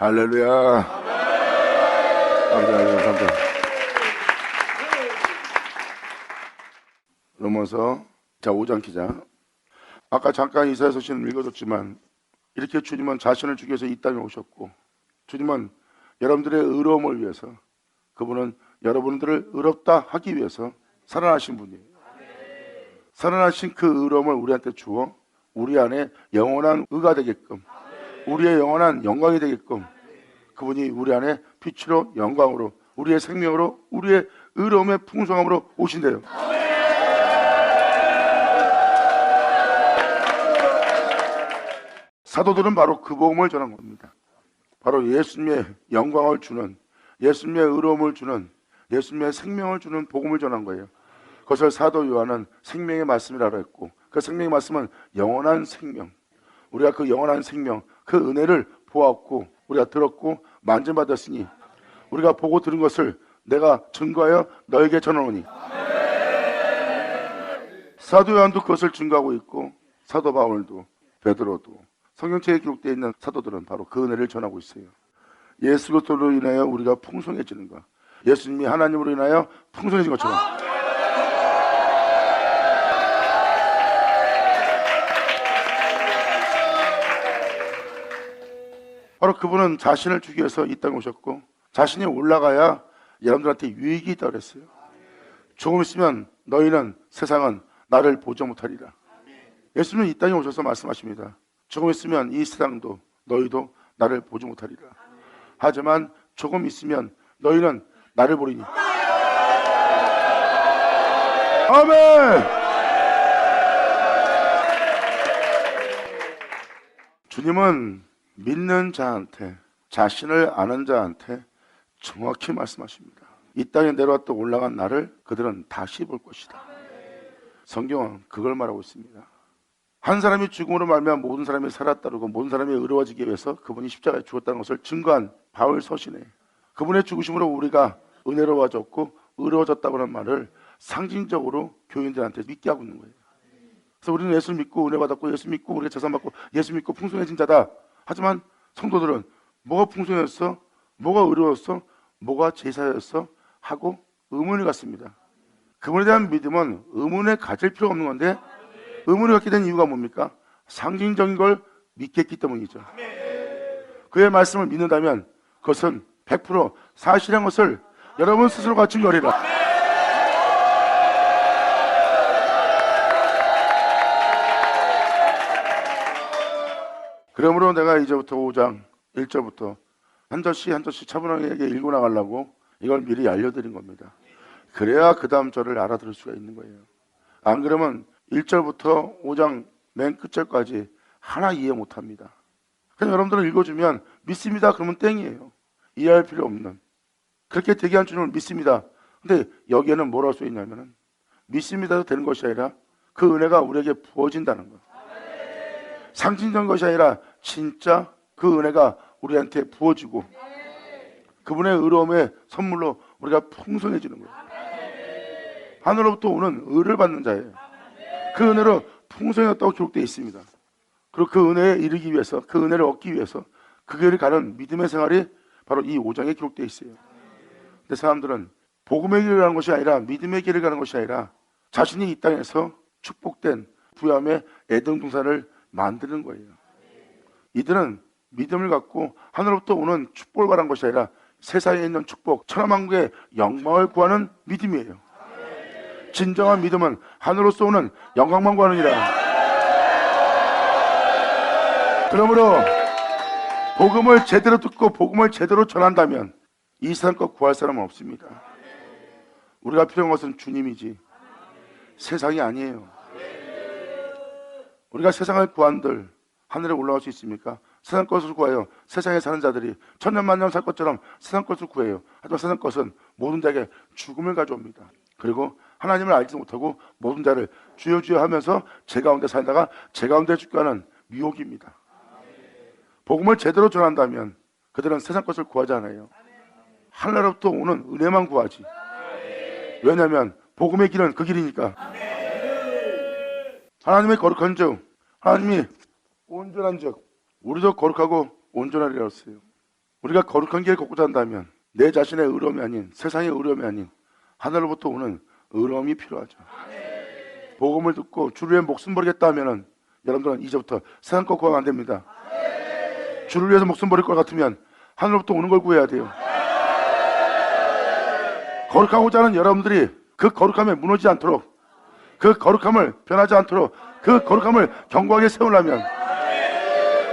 할렐루야. 감사합니다. 넘어서 자 5장 기자. 아까 잠깐 이사야 서신을 읽어줬지만 이렇게 주님은 자신을 주기 위해서 이 땅에 오셨고, 주님은 여러분들의 의로움을 위해서, 그분은 여러분들을 의롭다 하기 위해서 살아나신 분이에요. 살아나신 그 의로움을 우리한테 주어 우리 안에 영원한 의가 되게끔, 우리의 영원한 영광이 되게끔 그분이 우리 안에 빛으로 영광으로 우리의 생명으로 우리의 의로움의 풍성함으로 오신대요. 사도들은 바로 그 복음을 전한 겁니다. 바로 예수님의 영광을 주는, 예수님의 의로움을 주는, 예수님의 생명을 주는 복음을 전한 거예요. 그것을 사도 요한은 생명의 말씀이라고 했고, 그 생명의 말씀은 영원한 생명, 우리가 그 영원한 생명, 그 은혜를 보았고 우리가 들었고 만져받았으니 우리가 보고 들은 것을 내가 증거하여 너에게 전하노니. 사도 요한도 그것을 증거하고 있고, 사도 바울도, 베드로도, 성경책에 기록되어 있는 사도들은 바로 그 은혜를 전하고 있어요. 예수 그리스도로 인하여 우리가 풍성해지는 것, 예수님이 하나님으로 인하여 풍성해진 것처럼 바로 그분은 자신을 주기 위해서 이 땅에 오셨고, 자신이 올라가야 여러분들한테 유익이 있다고 그랬어요. 조금 있으면 너희는, 세상은 나를 보지 못하리라. 예수님은 이 땅에 오셔서 말씀하십니다. 조금 있으면 이 세상도 너희도 나를 보지 못하리라. 하지만 조금 있으면 너희는 나를 보리니. 아멘. 주님은 믿는 자한테, 자신을 아는 자한테 정확히 말씀하십니다. 이 땅에 내려왔다 올라간 나를 그들은 다시 볼 것이다. 성경은 그걸 말하고 있습니다. 한 사람이 죽음으로 말미암아 모든 사람이 살았다고, 모든 사람이 의로워지기 위해서 그분이 십자가에 죽었다는 것을 증거한 바울 서신에, 그분의 죽으심으로 우리가 은혜로워졌고 의로워졌다고 하는 말을 상징적으로 교인들한테 믿게 하고 있는 거예요. 그래서 우리는 예수 믿고 은혜 받았고, 예수 믿고 우리가 재산 받고, 예수 믿고 풍성해진 자다. 하지만 성도들은 뭐가 풍성했어? 뭐가 의로웠어? 뭐가 제사였어? 하고 의문을 갖습니다. 그분에 대한 믿음은 의문에 가질 필요가 없는 건데, 의문을 갖게 된 이유가 뭡니까? 상징적인 걸 믿겠기 때문이죠. 그의 말씀을 믿는다면 그것은 100% 사실한 것을 여러분 스스로가 증거하리라. 그러므로 내가 이제부터 5장 1절부터 한 절씩 한 절씩 차분하게 읽고 나가려고 이걸 미리 알려드린 겁니다. 그래야 그 다음 절을 알아들을 수가 있는 거예요. 안 그러면 1절부터 5장 맨 끝절까지 하나 이해 못합니다. 그냥 여러분들은 읽어주면 믿습니다 그러면 땡이에요. 이해할 필요 없는, 그렇게 대기한 주님을 믿습니다. 근데 여기에는 뭐라고 써 있냐면은 믿습니다도 되는 것이 아니라 그 은혜가 우리에게 부어진다는 것, 상징적인 것이 아니라 진짜 그 은혜가 우리한테 부어지고 그분의 의로움의 선물로 우리가 풍성해지는 거예요. 하늘로부터 오는 의를 받는 자예요. 그 은혜로 풍성해졌다고 기록되어 있습니다. 그리고 그 은혜에 이르기 위해서, 그 은혜를 얻기 위해서 그 길을 가는 믿음의 생활이 바로 이 5장에 기록되어 있어요. 근데 사람들은 복음의 길을 가는 것이 아니라, 믿음의 길을 가는 것이 아니라 자신이 이 땅에서 축복된 부함의 애등동산을 만드는 거예요. 이들은 믿음을 갖고 하늘로부터 오는 축복을 바라는 것이 아니라 세상에 있는 축복, 천하만국의 영광을 구하는 믿음이에요. 진정한 믿음은 하늘로서 오는 영광만 구하느니라. 그러므로 복음을 제대로 듣고 복음을 제대로 전한다면 이 세상 것 구할 사람은 없습니다. 우리가 필요한 것은 주님이지 세상이 아니에요. 우리가 세상을 구한들 하늘에 올라갈 수 있습니까? 세상 것을 구하여 세상에 사는 자들이 천년만년 살 것처럼 세상 것을 구해요. 하지만 세상 것은 모든 자에게 죽음을 가져옵니다. 그리고 하나님을 알지 못하고 모든 자를 주여 주여 하면서 제 가운데 살다가 제 가운데 죽게 하는 미혹입니다. 복음을 제대로 전한다면 그들은 세상 것을 구하지 않아요. 하늘로부터 오는 은혜만 구하지. 왜냐하면 복음의 길은 그 길이니까. 하나님의 거룩한 즉, 하나님이 온전한 즉 우리도 거룩하고 온전하리라 했어요. 우리가 거룩한 길을 걷고자 한다면 내 자신의 의로움이 아닌, 세상의 의로움이 아닌 하늘로부터 오는 의로움이 필요하죠. 복음을 듣고 주를 위해 목숨 버리겠다 하면은 여러분들은 이제부터 세상 거 구하면 안 됩니다. 주를 위해서 목숨 버릴 것 같으면 하늘로부터 오는 걸 구해야 돼요. 거룩하고자 하는 여러분들이 그 거룩함에 무너지지 않도록, 그 거룩함을 변하지 않도록, 그 거룩함을 견고하게 세우려면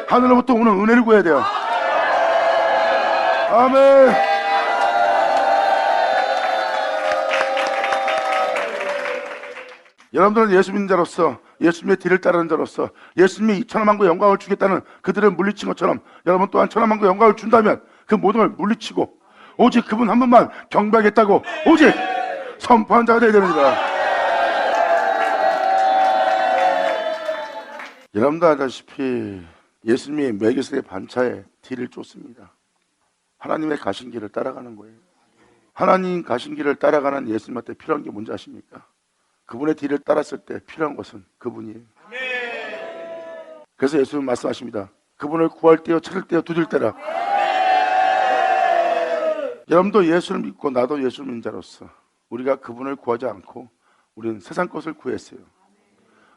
하늘로부터 오는 은혜를 구해야 돼요. 아멘. 여러분들은 예수 믿는 자로서, 예수님의 뒤를 따르는 자로서 예수님이 천하만국에 영광을 주겠다는 그들을 물리친 것처럼 여러분 또한 천하만국에 영광을 준다면 그 모든 걸 물리치고 오직 그분 한 분만 경배하겠다고 오직 선포한 자가 되어야 되느니라. 여러분도 아다시피 예수님이 메기스의 반차에 뒤를 쫓습니다. 하나님의 가신 길을 따라가는 거예요. 하나님 가신 길을 따라가는 예수님한테 필요한 게 뭔지 아십니까? 그분의 뒤를 따랐을 때 필요한 것은 그분이에요. 그래서 예수님은 말씀하십니다. 그분을 구할 때요, 찾을 때요, 두들 때라. 여러분도 예수를 믿고 나도 예수를 믿는 자로서 우리가 그분을 구하지 않고 우리는 세상 것을 구했어요.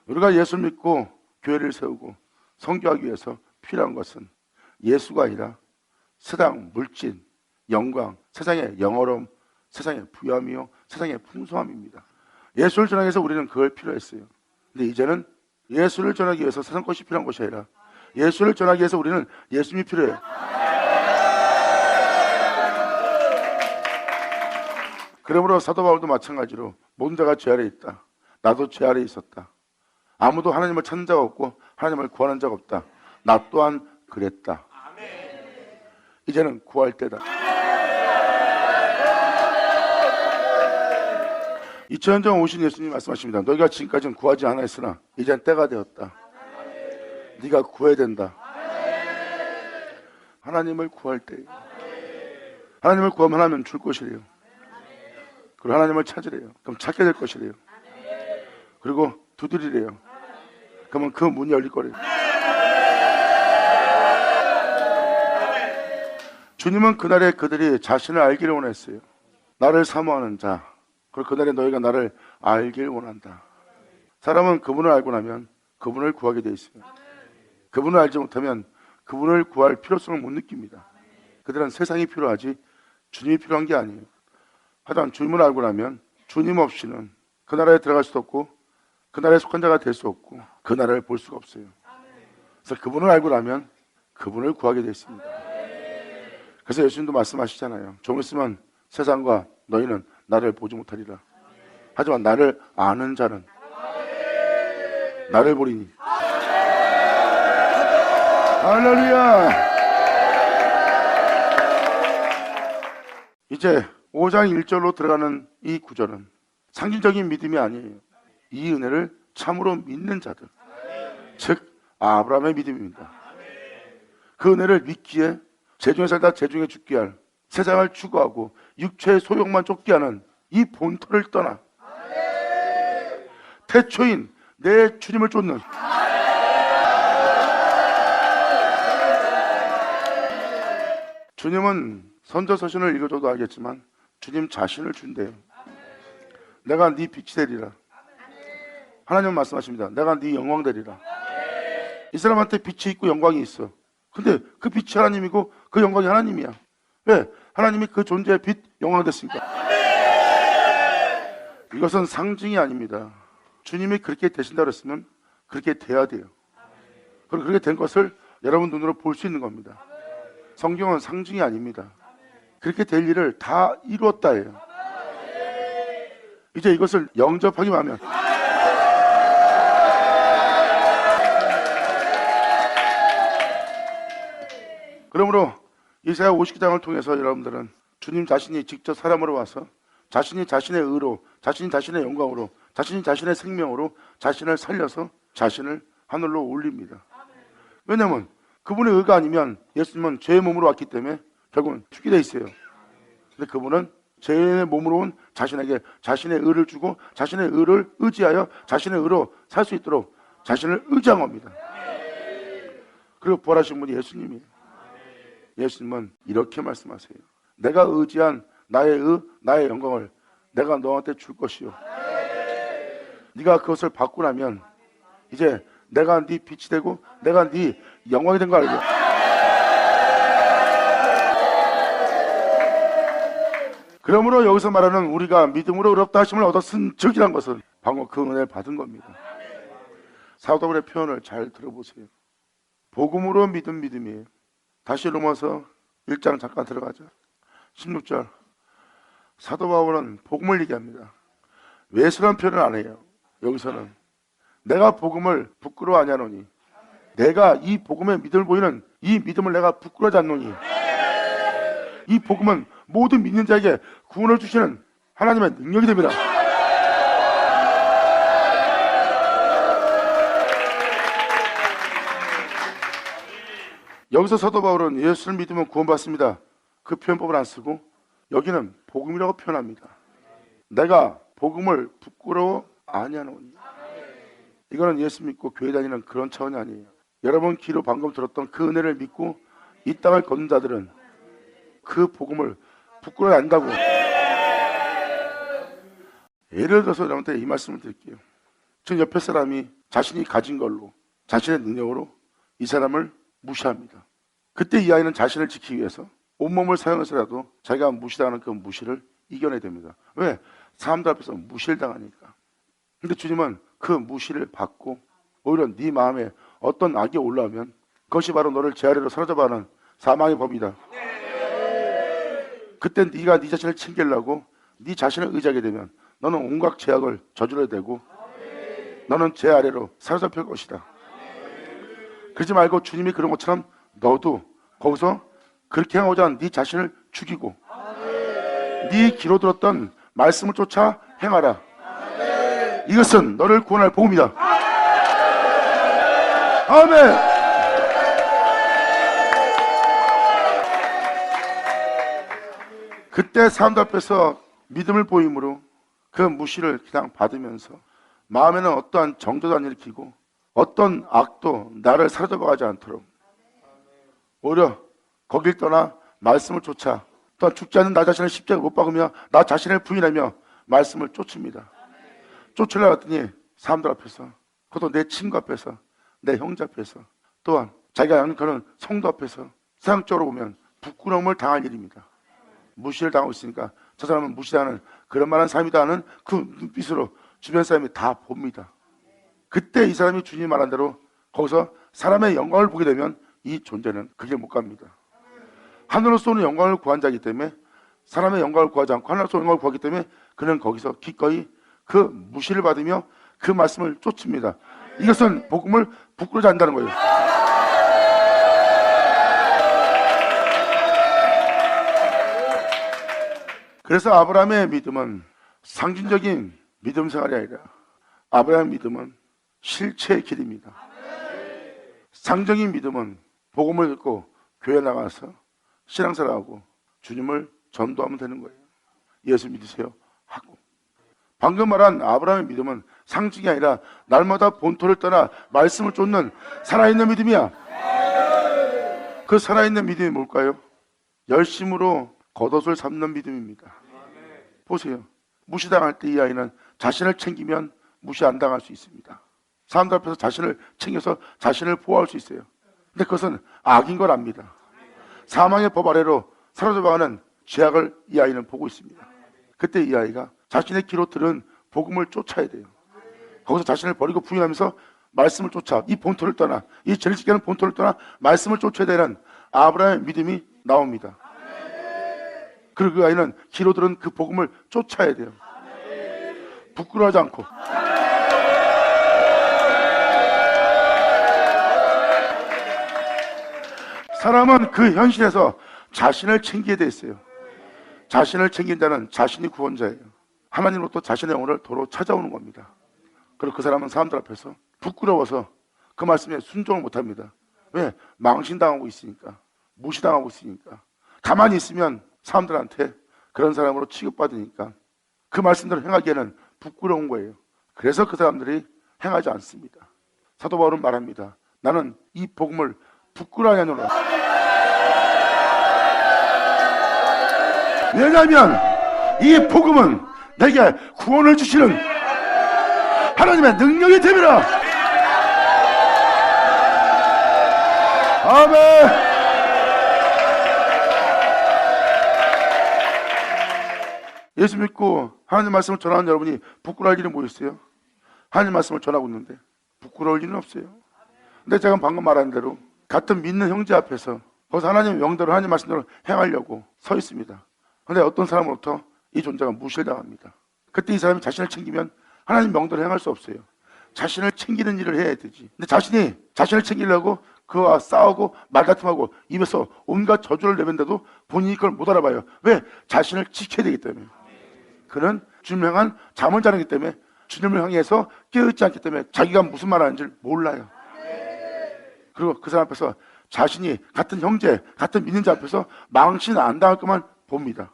우리가 예수를 믿고 교회를 세우고 선교하기 위해서 필요한 것은 예수가 아니라 세상, 물질, 영광, 세상의 영어로움, 세상의 부여함이요, 세상의 풍성함입니다. 예수를 전하기 위해서 우리는 그걸 필요했어요. 근데 이제는 예수를 전하기 위해서 세상 것이 필요한 것이 아니라 예수를 전하기 위해서 우리는 예수님이 필요해요. 그러므로 사도 바울도 마찬가지로 모든 자가 죄 아래 있다. 나도 죄 아래 있었다. 아무도 하나님을 찾는 자가 없고 하나님을 구하는 자가 없다. 나 또한 그랬다. 이제는 구할 때다. 2000년 전 오신 예수님이 말씀하십니다. 너희가 지금까지는 구하지 않았으나 이제는 때가 되었다. 네가 구해야 된다. 하나님을 구할 때, 하나님을 구하면 하나님 줄 것이래요. 그리고 하나님을 찾으래요. 그럼 찾게 될 것이래요. 그리고 두드리래요. 그러면 그 문이 열릴 거래요. 주님은 그날에 그들이 자신을 알기를 원했어요. 나를 사모하는 자, 그리고 그날에 너희가 나를 알길 원한다. 사람은 그분을 알고 나면 그분을 구하게 돼 있어요. 그분을 알지 못하면 그분을 구할 필요성을 못 느낍니다. 그들은 세상이 필요하지 주님이 필요한 게 아니에요. 하여간 주님을 알고 나면 주님 없이는 그 나라에 들어갈 수도 없고 그 나라에 속한 자가 될 수 없고 그 나라를 볼 수가 없어요. 그래서 그분을 알고 나면 그분을 구하게 돼 있습니다. 그래서 예수님도 말씀하시잖아요. 좀 있으면 세상과 너희는 나를 보지 못하리라. 하지만 나를 아는 자는 나를 보리니. 할렐루야. 이제 5장 1절로 들어가는 이 구절은 상징적인 믿음이 아니에요. 이 은혜를 참으로 믿는 자들, 즉 아브라함의 믿음입니다. 그 은혜를 믿기에 재중에 살다 재중에 죽게 할 세상을 추구하고 육체의 소욕만 쫓게 하는 이 본토를 떠나 태초인 내 주님을 쫓는 주님은 선저서신을 읽어줘도 알겠지만 주님 자신을 준대요. 내가 네 빛이 되리라. 하나님은 말씀하십니다. 내가 네 영광 되리라. 이 사람한테 빛이 있고 영광이 있어. 근데 그 빛이 하나님이고 그 영광이 하나님이야. 왜? 하나님이 그 존재의 빛, 영광 됐으니까. 이것은 상징이 아닙니다. 주님이 그렇게 되신다고 했으면 그렇게 돼야 돼요. 그리고 그렇게 된 것을 여러분 눈으로 볼 수 있는 겁니다. 성경은 상징이 아닙니다. 그렇게 될 일을 다 이루었다예요. 이제 이것을 영접하기만 하면 그러므로 이사야 50장을 통해서 여러분들은 주님 자신이 직접 사람으로 와서 자신이 자신의 의로, 자신이 자신의 영광으로, 자신이 자신의 생명으로 자신을 살려서 자신을 하늘로 올립니다. 왜냐하면 그분의 의가 아니면 예수님은 죄의 몸으로 왔기 때문에 결국은 죽게 돼 있어요. 근데 그분은 죄의 몸으로 온 자신에게 자신의 의를 주고 자신의 의를 의지하여 자신의 의로 살 수 있도록 자신을 의지한 겁니다. 그리고 부활하신 분이 예수님이에요. 예수님은 이렇게 말씀하세요. 내가 의지한 나의 영광을 내가 너한테 줄 것이요. 네가 그것을 받고 나면 이제 내가 네 빛이 되고 내가 네 영광이 된 거 알고. 그러므로 여기서 말하는 우리가 믿음으로 의롭다 하심을 얻었은 즉이란 것은 방금 그 은혜를 받은 겁니다. 사도 바울의 표현을 잘 들어보세요. 복음으로 믿은 믿음이에요. 다시 로마서 1장 잠깐 들어가죠. 16절. 사도 바울은 복음을 얘기합니다. 외술한 표현을 안 해요. 여기서는 내가 복음을 부끄러워 하냐노니, 내가 이 복음의 믿음을 보이는 이 믿음을 내가 부끄러워하지 않노니, 이 복음은 모든 믿는 자에게 구원을 주시는 하나님의 능력이 됩니다. 여기서 사도 바울은 예수를 믿으면 구원받습니다. 그 표현법을 안 쓰고 여기는 복음이라고 표현합니다. 내가 복음을 부끄러워 아니하노니. 이거는 예수 믿고 교회 다니는 그런 차원이 아니에요. 여러분 귀로 방금 들었던 그 은혜를 믿고 이 땅을 걷는 자들은 그 복음을 부끄러워 안다고. 예를 들어서 여러분한테 이 말씀을 드릴게요. 지금 옆에 사람이 자신이 가진 걸로, 자신의 능력으로 이 사람을 무시합니다. 그때 이 아이는 자신을 지키기 위해서 온몸을 사용해서라도 자기가 무시당하는 그 무시를 이겨내야 됩니다. 왜? 사람들 앞에서 무시를 당하니까. 근데 주님은 그 무시를 받고 오히려 네 마음에 어떤 악이 올라오면 그것이 바로 너를 제 아래로 사로잡아 하는 사망의 법이다. 그때 네가 네 자신을 챙기려고 네 자신을 의지하게 되면 너는 온갖 죄악을 저질러야 되고 너는 제 아래로 사로잡힐 것이다. 그러지 말고 주님이 그런 것처럼 너도 거기서 그렇게 하고자 하는 네 자신을 죽이고 네 귀로 들었던 말씀을 쫓아 행하라. 이것은 너를 구원할 복음이다. 아멘. 그때 사람들 앞에서 믿음을 보임으로 그 무시를 그냥 받으면서 마음에는 어떠한 정도도 안 일으키고 어떤 악도 나를 사로잡아가지 않도록 오히려 거길 떠나 말씀을 쫓아 또한 죽지 않는 나 자신을 십자가에 못 박으며 나 자신을 부인하며 말씀을 쫓습니다. 쫓으려고 했더니 사람들 앞에서, 그것도 내 친구 앞에서, 내 형제 앞에서, 또한 자기가 양육하는 성도 앞에서 세상적으로 보면 부끄러움을 당할 일입니다. 무시를 당하고 있으니까 저 사람은 무시당하는 그런 말하는 사람이다 하는 그 눈빛으로 주변 사람이 다 봅니다. 그때 이 사람이 주님이 말한 대로 거기서 사람의 영광을 보게 되면 이 존재는 그게 못 갑니다. 하늘로서 오는 영광을 구한 자이기 때문에 사람의 영광을 구하지 않고 하늘로서 오는 영광을 구하기 때문에 그는 거기서 기꺼이 그 무시를 받으며 그 말씀을 쫓습니다. 이것은 복음을 부끄러워하지 않는다는 거예요. 그래서 아브라함의 믿음은 상징적인 믿음 생활이 아니라 아브라함의 믿음은 실체의 길입니다. 상징적인 믿음은 복음을 듣고 교회 나가서 신앙생활하고 주님을 전도하면 되는 거예요. 예수 믿으세요 하고. 방금 말한 아브라함의 믿음은 상징이 아니라 날마다 본토를 떠나 말씀을 쫓는 살아있는 믿음이야. 그 살아있는 믿음이 뭘까요? 열심으로 겉옷을 삼는 믿음입니다. 보세요. 무시당할 때 이 아이는 자신을 챙기면 무시 안 당할 수 있습니다. 사람들 앞에서 자신을 챙겨서 자신을 보호할 수 있어요. 근데 그것은 악인 걸 압니다. 사망의 법 아래로 사로잡아가는 죄악을 이 아이는 보고 있습니다. 그때 이 아이가 자신의 귀로 들은 복음을 쫓아야 돼요. 거기서 자신을 버리고 부인하면서 말씀을 쫓아 이 본토를 떠나, 이 죄를 짓게 하는 본토를 떠나 말씀을 쫓아야 되는 아브라함의 믿음이 나옵니다. 그리고 그 아이는 귀로 들은 그 복음을 쫓아야 돼요. 부끄러워하지 않고. 사람은 그 현실에서 자신을 챙기게 돼 있어요. 자신을 챙긴다는 자신이 구원자예요. 하나님으로부터 자신의 영혼을 도로 찾아오는 겁니다. 그리고 그 사람은 사람들 앞에서 부끄러워서 그 말씀에 순종을 못합니다. 왜? 망신당하고 있으니까, 무시당하고 있으니까. 가만히 있으면 사람들한테 그런 사람으로 취급받으니까 그 말씀대로 행하기에는 부끄러운 거예요. 그래서 그 사람들이 행하지 않습니다. 사도 바울은 말합니다. 나는 이 복음을 부끄러워하냐노라. 왜냐하면 이 복음은 내게 구원을 주시는 하나님의 능력이 됨이라. 아멘. 예수 믿고 하나님 말씀을 전하는 여러분이 부끄러울 일이 뭐 있어요? 하나님 말씀을 전하고 있는데 부끄러울 일은 없어요. 근데 제가 방금 말한 대로 같은 믿는 형제 앞에서 거기서 하나님의 명대로 하나님 말씀대로 행하려고 서 있습니다. 근데 어떤 사람으로부터 이 존재가 무시당합니다. 그때 이 사람이 자신을 챙기면 하나님 명대로 행할 수 없어요. 자신을 챙기는 일을 해야 되지. 근데 자신이 자신을 챙기려고 그와 싸우고 말다툼하고 입에서 온갖 저주를 내뱉는데도 본인이 그걸 못 알아봐요. 왜? 자신을 지켜야 되기 때문에. 그는 주님을 향한 잠을 자르기 때문에, 주님을 향해서 깨어있지 않기 때문에 자기가 무슨 말 하는지 몰라요. 그리고 그 사람 앞에서 자신이 같은 형제, 같은 믿는 자 앞에서 망신 안 당할 것만 봅니다.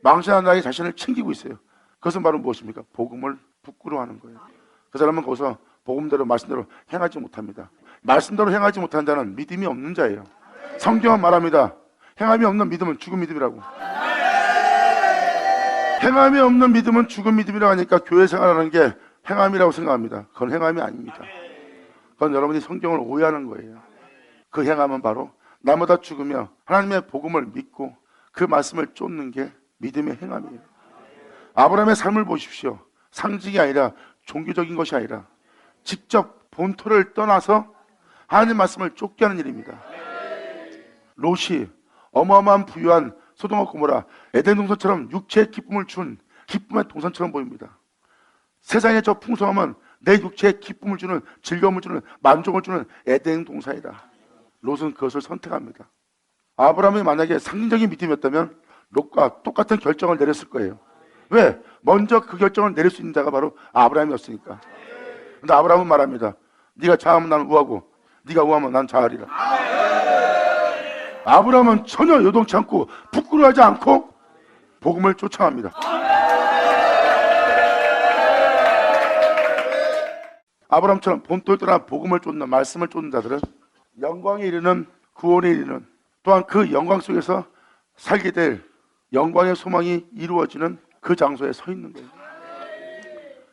망신 안 당하게 자신을 챙기고 있어요. 그것은 바로 무엇입니까? 복음을 부끄러워하는 거예요. 그 사람은 거기서 복음대로 말씀대로 행하지 못합니다. 말씀대로 행하지 못하는 자는 믿음이 없는 자예요. 성경은 말합니다. 행함이 없는 믿음은 죽은 믿음이라고. 행함이 없는 믿음은 죽은 믿음이라고 하니까 교회 생활하는 게 행함이라고 생각합니다. 그건 행함이 아닙니다. 그건 여러분이 성경을 오해하는 거예요. 그 행함은 바로 나보다 죽으며 하나님의 복음을 믿고 그 말씀을 쫓는 게 믿음의 행함이에요. 아브라함의 삶을 보십시오. 상징이 아니라 종교적인 것이 아니라 직접 본토를 떠나서 하나님 말씀을 쫓게 하는 일입니다. 롯이 어마어마한 부유한 소돔과 고모라, 에덴 동산처럼 육체의 기쁨을 준 기쁨의 동산처럼 보입니다. 세상의 저 풍성함은 내 육체에 기쁨을 주는, 즐거움을 주는, 만족을 주는 에덴 동산이다. 롯은 그것을 선택합니다. 아브라함이 만약에 상징적인 믿음이었다면 롯과 똑같은 결정을 내렸을 거예요. 왜? 먼저 그 결정을 내릴 수 있는 자가 바로 아브라함이었으니까. 근데 아브라함은 말합니다. 네가 자하면 나는 우하고 네가 우하면 난 자하리라. 아브라함은 전혀 요동치 않고 부끄러워하지 않고 복음을 쫓아갑니다. 아브라함처럼 본토를 떠나 복음을 쫓는, 말씀을 쫓는 자들은 영광에 이르는, 구원에 이르는, 또한 그 영광 속에서 살게 될 영광의 소망이 이루어지는 그 장소에 서 있는 거예요.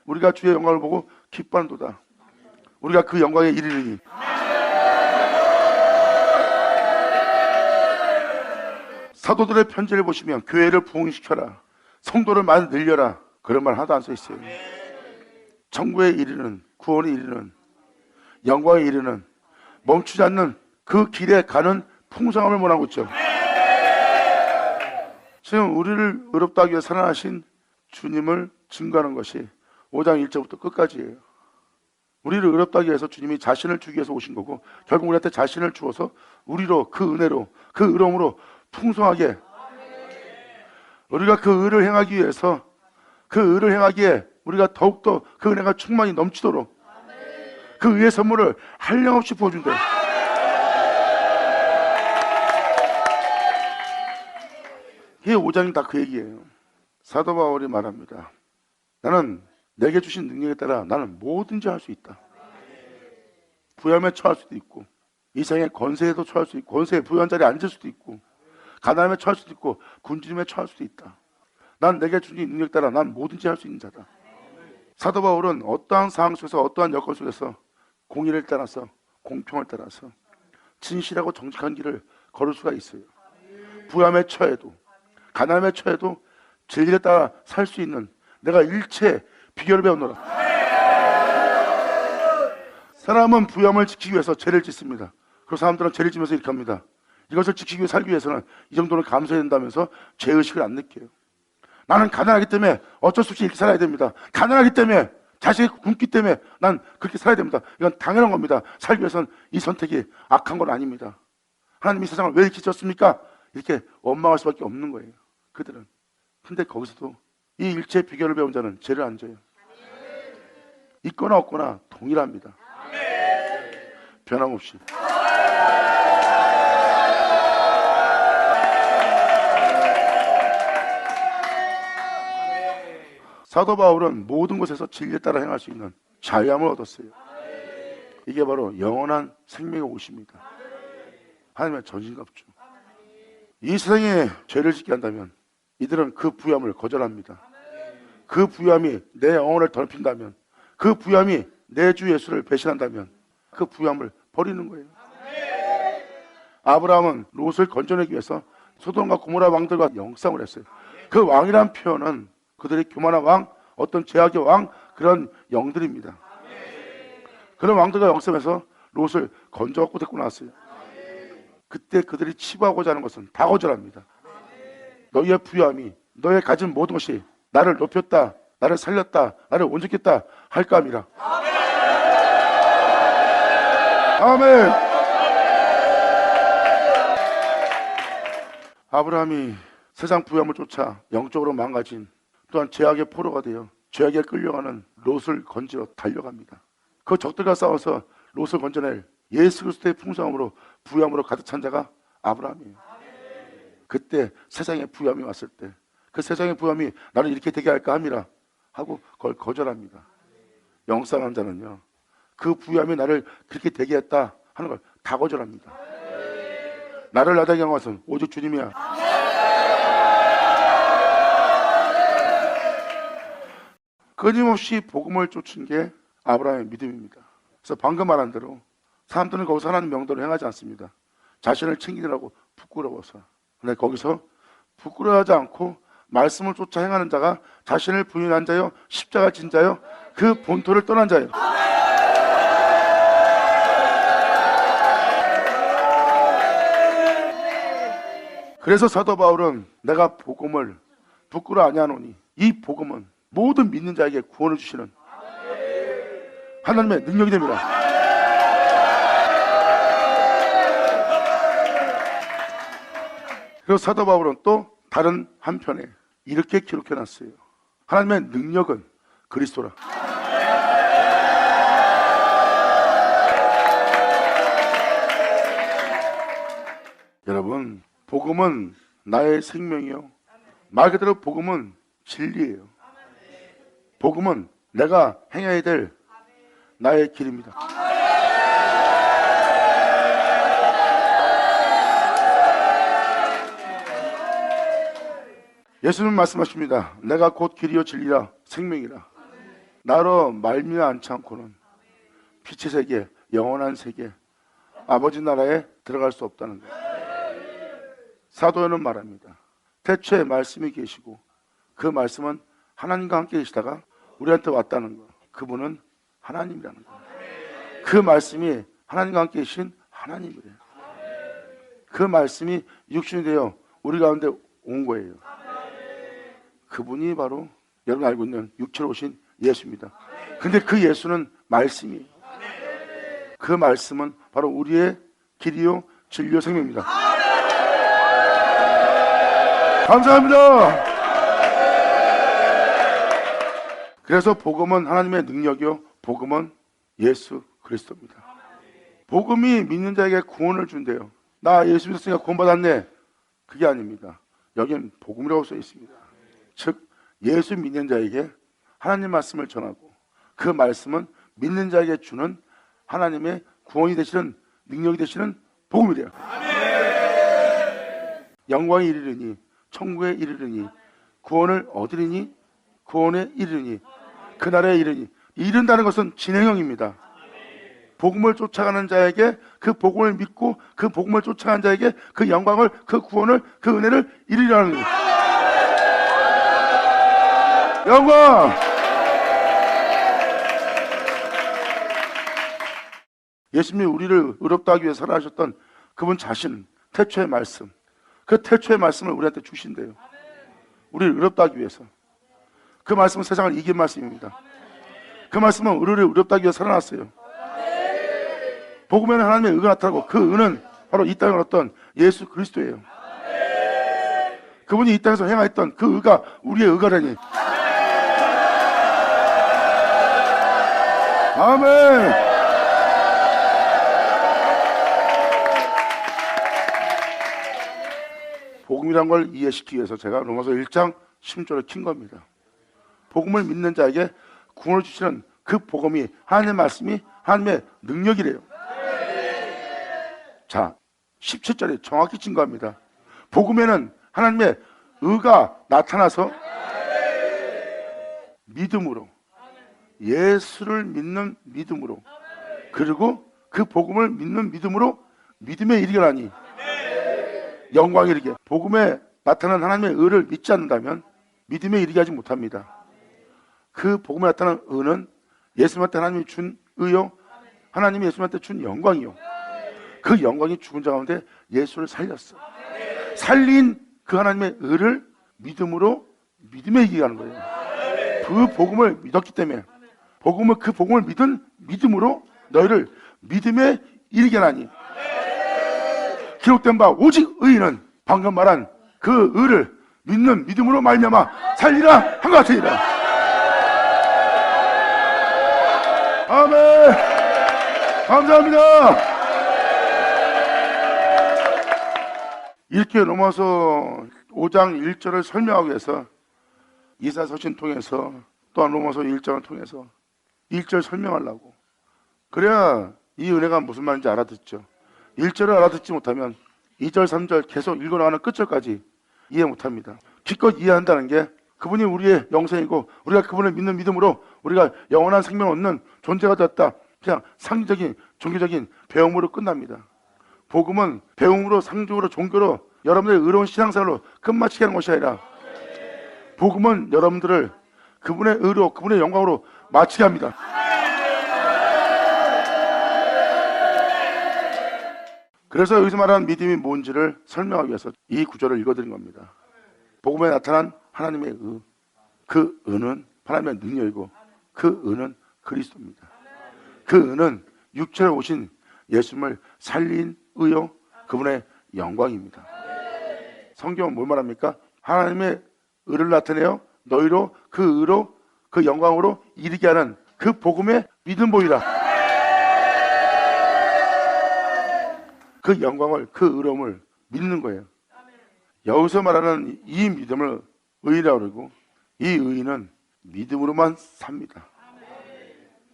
우리가 주의 영광을 보고 기뻐한도다. 우리가 그 영광에 이르리니. 사도들의 편지를 보시면 교회를 부흥시켜라, 성도를 많이 늘려라, 그런 말 하나도 안 써 있어요. 천국에 이르는, 구원에 이르는, 영광에 이르는, 멈추지 않는 그 길에 가는 풍성함을 원하고 있죠. 지금 우리를 의롭다 하기 위해 살아나신 주님을 증거하는 것이 5장 1절부터 끝까지예요. 우리를 의롭다 하기 위해서 주님이 자신을 주기 위해서 오신 거고, 결국 우리한테 자신을 주어서 우리로 그 은혜로, 그 의로움으로 풍성하게, 우리가 그 의를 행하기 위해서, 그 의를 행하기에 우리가 더욱더 그 은혜가 충만히 넘치도록 그 의의 선물을 한량없이 부어준대. 이게 5장이 다 그 얘기예요. 사도 바울이 말합니다. 나는 내게 주신 능력에 따라 나는 뭐든지 할 수 있다. 부함에 처할 수도 있고, 이 세상의 권세에도 처할 수 있고, 권세에 부유한 자리에 앉을 수도 있고, 가난함에 처할 수도 있고, 굶주림에 처할 수도 있다. 난 내게 주신 능력에 따라 난 뭐든지 할 수 있는 자다. 사도 바울은 어떠한 상황 속에서, 어떠한 여건 속에서 공의를 따라서, 공평을 따라서 진실하고 정직한 길을 걸을 수가 있어요. 부함에 처해도, 가난함에 처해도 진리에 따라 살 수 있는, 내가 일체 비결을 배웠노라. 사람은 부함을 지키기 위해서 죄를 짓습니다. 그리고 사람들은 죄를 지면서 이렇게 합니다. 이것을 지키기 위해 살기 위해서는 이 정도는 감수해야 된다면서 죄의식을 안 느껴요. 나는 가난하기 때문에 어쩔 수 없이 이렇게 살아야 됩니다. 가난하기 때문에, 자식이 굶기 때문에 난 그렇게 살아야 됩니다. 이건 당연한 겁니다. 살기 위해서는 이 선택이 악한 건 아닙니다. 하나님이 세상을 왜 이렇게 지었습니까? 이렇게 원망할 수밖에 없는 거예요, 그들은. 근데 거기서도 이 일체의 비결을 배운 자는 죄를 안 져요. 있거나 없거나 동일합니다. 변함없이. 사도 바울은 모든 곳에서 진리에 따라 행할 수 있는 자유함을 얻었어요. 이게 바로 영원한 생명의 옷입니다. 하나님의 전신갑주. 이 세상에 죄를 짓게 한다면 이들은 그 부여함을 거절합니다. 그 부여함이 내 영혼을 더럽힌다면, 그 부여함이 내 주 예수를 배신한다면 그 부여함을 버리는 거예요. 아브라함은 롯을 건져내기 위해서 소돔과 고모라 왕들과 영상을 했어요. 그 왕이란 표현은 그들이 교만한 왕, 어떤 제약의 왕, 그런 영들입니다. 그런 왕들과 영상에서 롯을 건져갖고 데리고 나왔어요. 그때 그들이 치부하고자 하는 것은 다 거절합니다. 너희의 부여함이, 너의 가진 모든 것이 나를 높였다, 나를 살렸다, 나를 온전했다 할까 함이라. 아멘. 아브라함이 세상 부여함을 쫓아 영적으로 망가진, 또한 죄악의 포로가 되어 죄악에 끌려가는 롯을 건지러 달려갑니다. 그 적들과 싸워서 롯을 건져낼 예수 그리스도의 풍성함으로 부여함으로 가득 찬 자가 아브라함이에요. 그때 세상의 부여함이 왔을 때 그 세상의 부여함이 나를 이렇게 되게 할까 함이라 하고 그걸 거절합니다. 영상한 자는요, 그 부여함이 나를 그렇게 되게 했다 하는 걸 다 거절합니다. 나를 나다게 한 것은 오직 주님이야. 끊임없이 복음을 쫓은 게 아브라함의 믿음입니다. 그래서 방금 말한 대로 사람들은 거기서 하나님 명도를 행하지 않습니다. 자신을 챙기느라고 부끄러워서. 근데 거기서 부끄러워하지 않고 말씀을 쫓아 행하는 자가 자신을 부인한 자요, 십자가 진 자요, 그 본토를 떠난 자요. 그래서 사도 바울은 내가 복음을 부끄러워 아니하노니 이 복음은 모든 믿는 자에게 구원을 주시는 하나님의 능력이 됩니다. 그리고 사도 바울은 또 다른 한편에 이렇게 기록해놨어요. 하나님의 능력은 그리스도라. 여러분, 복음은 나의 생명이요, 말 그대로 복음은 진리예요. 복음은 내가 행해야 될 나의 길입니다. 예수님 말씀하십니다. 내가 곧 길이요 진리라 생명이라. 나로 말미암아 않지 않고는 빛의 세계, 영원한 세계, 아버지 나라에 들어갈 수 없다는 거예요. 사도요는 말합니다. 태초에 말씀이 계시고 그 말씀은 하나님과 함께 계시다가 우리한테 왔다는 거. 그분은 하나님이라는 거예요. 그 말씀이 하나님과 함께 계신 하나님이래요. 그 말씀이 육신이 되어 우리 가운데 온 거예요. 그분이 바로 여러분 알고 있는 육체로 오신 예수입니다. 근데 그 예수는 말씀이에요. 그 말씀은 바로 우리의 길이요 진리요 생명입니다. 감사합니다. 그래서 복음은 하나님의 능력이요, 복음은 예수 그리스도입니다. 복음이 믿는 자에게 구원을 준대요. 나 예수 믿었으니까 구원받았네. 그게 아닙니다. 여기는 복음이라고 써 있습니다. 즉 예수 믿는 자에게 하나님 말씀을 전하고 그 말씀은 믿는 자에게 주는 하나님의 구원이 되시는 능력이 되시는 복음이래요. 영광에 이르르니 천국에 이르르니 구원을 얻으리니 구원에 이르르니 그날에 이르니. 이른다는 것은 진행형입니다. 복음을 쫓아가는 자에게 그 복음을 믿고 그 복음을 쫓아가는 자에게 그 영광을, 그 구원을, 그 은혜를 이루리라는 거예요. 영광! 예수님이 우리를 의롭다 하기 위해 살아가셨던 그분 자신, 태초의 말씀, 그 태초의 말씀을 우리한테 주신대요. 우리를 의롭다 하기 위해서. 그 말씀은 세상을 이긴 말씀입니다. 그 말씀은 우리를 의롭다 하기 위해 살아났어요. 복음에는 하나님의 의가 나타나고 그 의는 바로 이 땅에 왔던 예수 그리스도예요. 그분이 이 땅에서 행하였던 그 의가 우리의 의가라니. 아멘. 복음이란 걸 이해시키기 위해서 제가 로마서 1장 10절을 킨 겁니다. 복음을 믿는 자에게 구원을 주시는 그 복음이, 하나님의 말씀이 하나님의 능력이래요. 자, 17절에 정확히 증거합니다. 복음에는 하나님의 의가 나타나서 믿음으로, 예수를 믿는 믿음으로, 그리고 그 복음을 믿는 믿음으로 믿음에 이르게라니 영광에 이르게. 복음에 나타난 하나님의 의를 믿지 않는다면 믿음에 이르게 하지 못합니다. 그 복음에 나타난 의는 예수님한테 하나님이 준 의요, 하나님이 예수님한테 준 영광이요. 그 영광이 죽은 자 가운데 예수를 살렸어. 살린 그 하나님의 의를 믿음으로 믿음에 이기게 하는 거예요. 그 복음을 믿었기 때문에, 그 복음을 믿은 믿음으로 너희를 믿음에 이르게 하나니 기록된 바 오직 의인은 방금 말한 그 의를 믿는 믿음으로 말미암아 살리라 한 것 같으니라. 아멘. 감사합니다. 이렇게 넘어서 5장 1절을 설명하기 위해서 이사서신 통해서, 또한 로마서 1장을 통해서 1절 설명하려고. 그래야 이 은혜가 무슨 말인지 알아듣죠. 1절을 알아듣지 못하면 2절, 3절 계속 읽어나가는 끝절까지 이해 못합니다. 기껏 이해한다는 게 그분이 우리의 영생이고 우리가 그분을 믿는 믿음으로 우리가 영원한 생명을 얻는 존재가 되었다, 그냥 상징적인 종교적인 배움으로 끝납니다. 복음은 배움으로, 상징으로, 종교로 여러분들의 의로운 신앙생활로 끝마치게 하는 것이 아니라 복음은 여러분들을 그분의 의로, 그분의 영광으로 마치게 합니다. 그래서 여기서 말하는 믿음이 뭔지를 설명하기 위해서 이 구절을 읽어드린 겁니다. 복음에 나타난 하나님의 의, 그 의는 하나님의 능력이고 그 의는 그리스도입니다. 그 의는 육체에 오신 예수님을 살린 의요, 그분의 영광입니다. 성경은 뭘 말합니까? 하나님의 의를 나타내어 너희로 그 의로, 그 영광으로 이르게 하는 그 복음의 믿음 보이라. 그 영광을, 그 의로움을 믿는 거예요. 여기서 말하는 이 믿음을 의라고 그러고, 이 의는 믿음으로만 삽니다.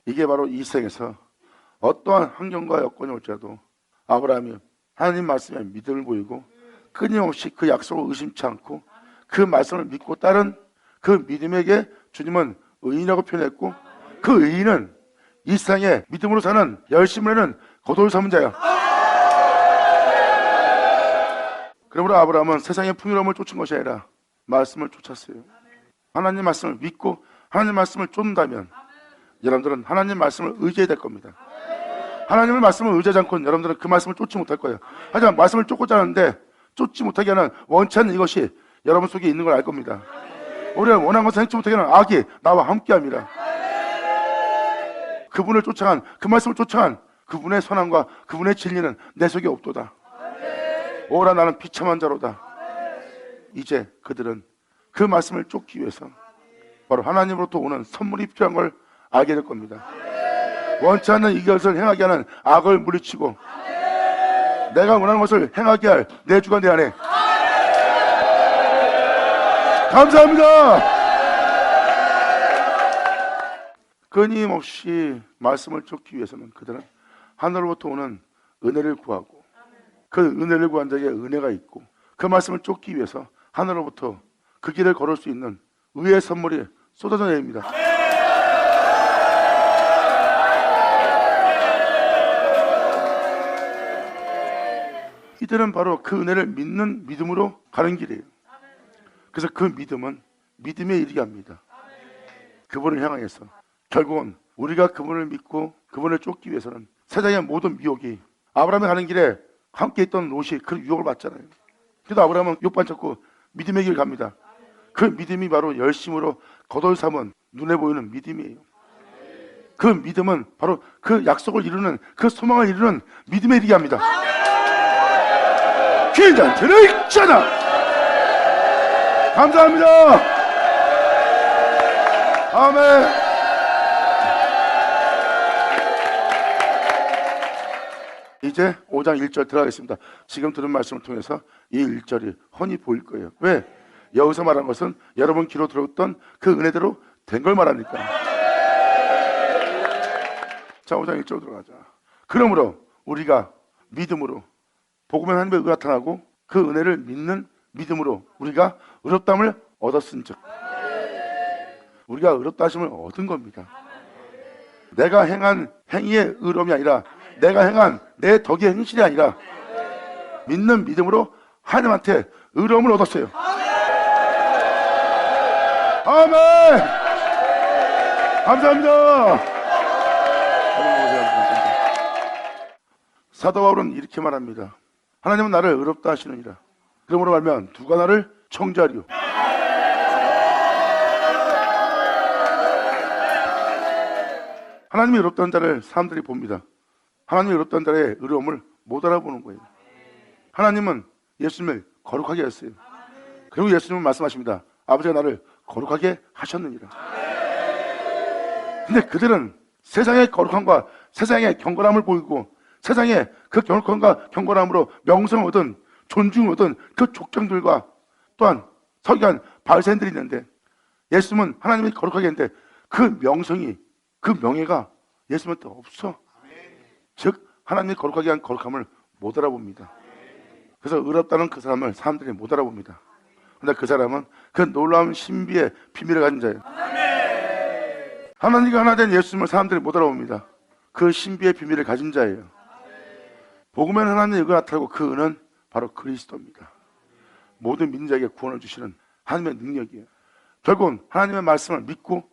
이게 바로 이 세상에서 어떠한 환경과 여건이 올지라도 아브라함이 하나님 말씀에 믿음을 보이고 끊임없이 그 약속을 의심치 않고 그 말씀을 믿고 따른 그 믿음에게 주님은 의인이라고 표현했고, 그 의인은 이 세상에 믿음으로 사는, 열심을 하는 고도를 삼은 자야. 그러므로 아브라함은 세상의 풍요로움을 쫓은 것이 아니라 말씀을 쫓았어요. 하나님 말씀을 믿고 하나님 말씀을 쫓는다면 여러분들은 하나님 말씀을 의지해야 될 겁니다. 하나님의 말씀을 의지하지 않고는 여러분들은 그 말씀을 쫓지 못할 거예요. 하지만 말씀을 쫓고자 하는데 쫓지 못하게 하는 원치 않는 이것이 여러분 속에 있는 걸 알 겁니다. 우리가 원하는 것을 행치 못하게 하는 악이 나와 함께합니다. 그분을 쫓아간, 그 말씀을 쫓아간 그분의 선함과 그분의 진리는 내 속에 없도다. 오라 나는 비참한 자로다. 이제 그들은 그 말씀을 쫓기 위해서 바로 하나님으로부터 오는 선물이 필요한 걸 알게 될 겁니다. 원치 않는 이것을 행하게 하는 악을 물리치고 내가 원하는 것을 행하게 할 내 주가 내 안에. 감사합니다. 끊임없이 말씀을 쫓기 위해서는 그들은 하늘로부터 오는 은혜를 구하고, 그 은혜를 구한 자에게 은혜가 있고, 그 말씀을 쫓기 위해서 하늘로부터 그 길을 걸을 수 있는 의의 선물이 쏟아져 내립니다. 이들은 바로 그 은혜를 믿는 믿음으로 가는 길이에요. 그래서 그 믿음은 믿음에 이르게 합니다. 그분을 향해서 결국은 우리가 그분을 믿고 그분을 쫓기 위해서는 세상의 모든 미혹이, 아브라함이 가는 길에 함께 있던 롯이 그 유혹을 받잖아요. 그래도 아브라함은 욕반 찾고 믿음의 길 갑니다. 그 믿음이 바로 열심으로 겉을 삼은 눈에 보이는 믿음이에요. 그 믿음은 바로 그 약속을 이루는, 그 소망을 이루는 믿음에 이르게 합니다. 귀한 들어있잖아. 감사합니다. 아멘. 이제 5장 1절 들어가겠습니다. 지금 들은 말씀을 통해서 이 1절이 훤히 보일 거예요. 왜? 여기서 말한 것은 여러분 귀로 들었던 그 은혜대로 된 걸 말하니까. 자, 5장 1절로 들어가자. 그러므로 우리가 믿음으로 복음의 하나님의 의가 나타나고 그 은혜를 믿는 믿음으로 우리가 의롭다함을 얻었은즉. 우리가 의롭다 하심을 얻은 겁니다. 내가 행한 행위의 의로움이 아니라 내가 행한 내 덕의 행실이 아니라 믿는 믿음으로 하나님한테 의로움을 얻었어요. 아멘. 감사합니다. 사도 바울은 이렇게 말합니다. 하나님은 나를 의롭다 하시느니라. 그러므로 말면 누가 나를 청지하리요. 하나님이 의롭다는 자를 사람들이 봅니다. 하나님이 의롭다는 자의 의로움을 못 알아보는 거예요. 하나님은 예수님을 거룩하게 했어요. 그리고 예수님은 말씀하십니다. 아버지가 나를 거룩하게 하셨느니라. 근데 그들은 세상의 거룩함과 세상의 경건함을 보이고 세상에 그 거룩함과 경건함으로 명성을 얻은 존중을 얻은 그 족장들과 또한 서기관 바리새인들이 있는데 예수님은 하나님이 거룩하게 했는데 그 명성이 그 명예가 예수님한테 없어. 즉 하나님이 거룩하게 한 거룩함을 못 알아봅니다. 그래서 의롭다는 그 사람을 사람들이 못 알아봅니다. 그런데 그 사람은 그 놀라운 신비의 비밀을 가진 자예요. 하나님과 하나 된 예수님을 사람들이 못 알아봅니다. 그 신비의 비밀을 가진 자예요. 복음에는 하나님의 의가 나타나고 그 의는 바로 그리스도입니다. 모든 믿는 자에게 구원을 주시는 하나님의 능력이에요. 결국은 하나님의 말씀을 믿고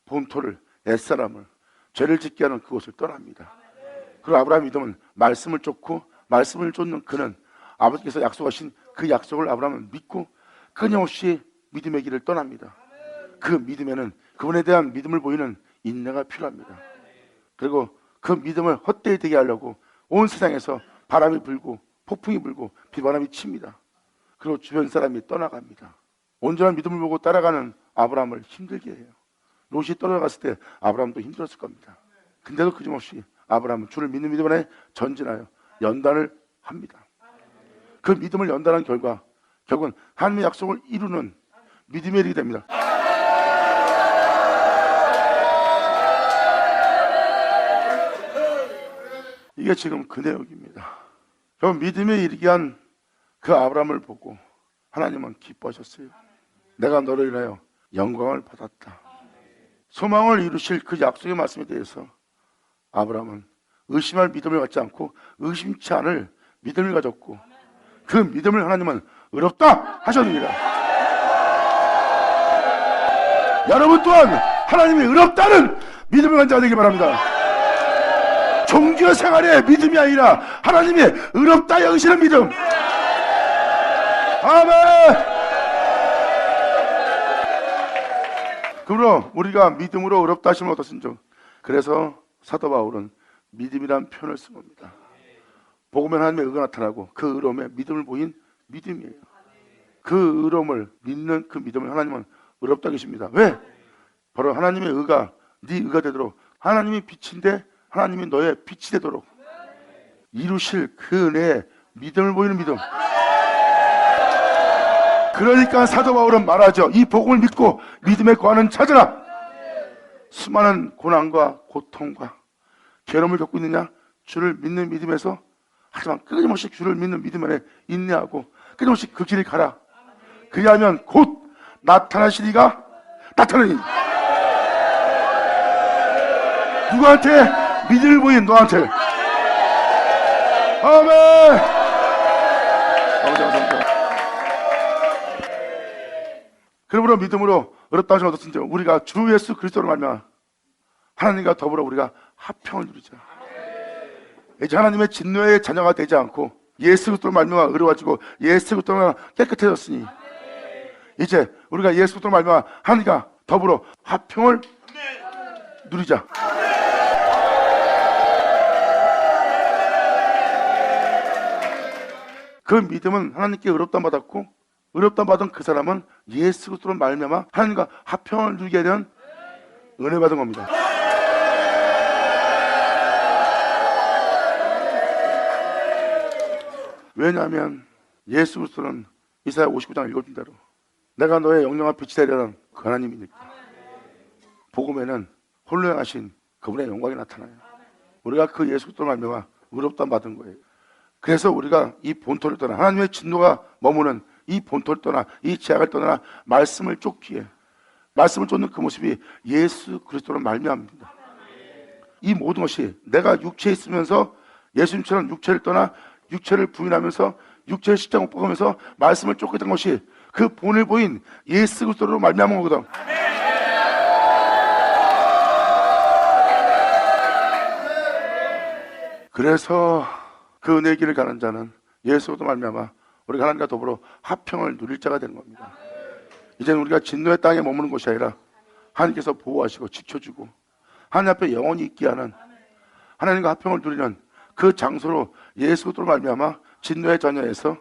본토를 옛사람을 죄를 짓게 하는 그곳을 떠납니다. 그리고 아브라함의 믿음은 말씀을 쫓고 말씀을 쫓는 그는 아버지께서 약속하신 그 약속을 아브라함은 믿고 끊임없이 믿음의 길을 떠납니다. 그 믿음에는 그분에 대한 믿음을 보이는 인내가 필요합니다. 그리고 그 믿음을 헛되이 되게 하려고 온 세상에서 바람이 불고 폭풍이 불고 비바람이 칩니다. 그리고 주변 사람이 떠나갑니다. 온전한 믿음을 보고 따라가는 아브라함을 힘들게 해요. 롯이 떠나갔을 때 아브라함도 힘들었을 겁니다. 근데도 그짐없이 아브라함은 주를 믿는 믿음 안에 전진하여 연단을 합니다. 그 믿음을 연단한 결과 결국은 하나님의 약속을 이루는 믿음에 이르게 됩니다. 이게 지금 그 내용입니다. 결국 믿음에 이르게 한 그 아브라함을 보고 하나님은 기뻐하셨어요. 내가 너를 인하여 영광을 받았다. 소망을 이루실 그 약속의 말씀에 대해서 아브라함은 의심할 믿음을 갖지 않고 의심치 않을 믿음을 가졌고 그 믿음을 하나님은 의롭다 하셨습니다. 여러분 또한 하나님이 의롭다는 믿음을 가진 자 되기 바랍니다. 종교 생활의 믿음이 아니라 하나님의 의롭다 여기시는 믿음. 아멘. 그러므로 우리가 믿음으로 의롭다 하심을 얻었은즉. 그래서 사도 바울은 믿음이란 표현을 쓴 겁니다. 복음에 하나님의 의가 나타나고 그 의로움에 믿음을 보인 믿음이에요. 그 의로움을 믿는 그 믿음을 하나님은 의롭다 계십니다. 왜? 바로 하나님의 의가 네 의가 되도록 하나님이 빛인데 하나님이 너의 빛이 되도록 이루실 그 은혜에 믿음을 보이는 믿음. 그러니까 사도 바울은 말하죠. 이 복음을 믿고 믿음에 거하는 자들아, 수많은 고난과 고통과 괴로움을 겪고 있느냐? 주를 믿는 믿음에서 하지만 끊임없이 주를 믿는 믿음 안에 인내하고 끊임없이 그 길을 가라. 그리하면 곧 나타나시리가 나타나니. 누구한테? 믿음을 보인 너한테. 아멘. 아버지 감사합니다. 그러므로 믿음으로 의롭다 하심을 얻었으니 우리가 주 예수 그리스도로 말미암아 하나님과 더불어 우리가 화평을 누리자. 이제 하나님의 진노의 자녀가 되지 않고 예수 그리스도로 말미암아 의로워지고 예수 그리스도로 말미암아 깨끗해졌으니 이제 우리가 예수 그리스도로 말미암아 하나님과 더불어 화평을 누리자. 그 믿음은 하나님께 의롭다 받았고 의롭다 받은 그 사람은 예수 그리스도로 말미암아 하나님과 화평을 누리게 되는 은혜 받은 겁니다. 왜냐하면 예수 그리스도는 이사야 59장 읽어준 대로 내가 너의 영영한 빛이 되려는 그 하나님이니까 복음에는 홀로 행하신 그분의 영광이 나타나요. 우리가 그 예수 그리스도로 말미암아 의롭다 받은 거예요. 그래서 우리가 이 본토를 떠나 하나님의 진노가 머무는 이 본토를 떠나 이 제약을 떠나 말씀을 쫓기에 말씀을 쫓는 그 모습이 예수 그리스도로 말미암습니다. 이 모든 것이 내가 육체에 있으면서 예수님처럼 육체를 떠나 육체를 부인하면서 육체의 십자가 못 박으면서 말씀을 쫓게 된 것이 그 본을 보인 예수 그리스도로 말미암은 거거든. 그래서 그 은혜의 길을 가는 자는 예수로 말미암아 우리가 하나님과 더불어 화평을 누릴 자가 되는 겁니다. 이제는 우리가 진노의 땅에 머무는 곳이 아니라 하나님께서 보호하시고 지켜주고 하나님 앞에 영원히 있게 하는 하나님과 화평을 누리는 그 장소로 예수 그리스도로 말미암아 진노의 자녀에서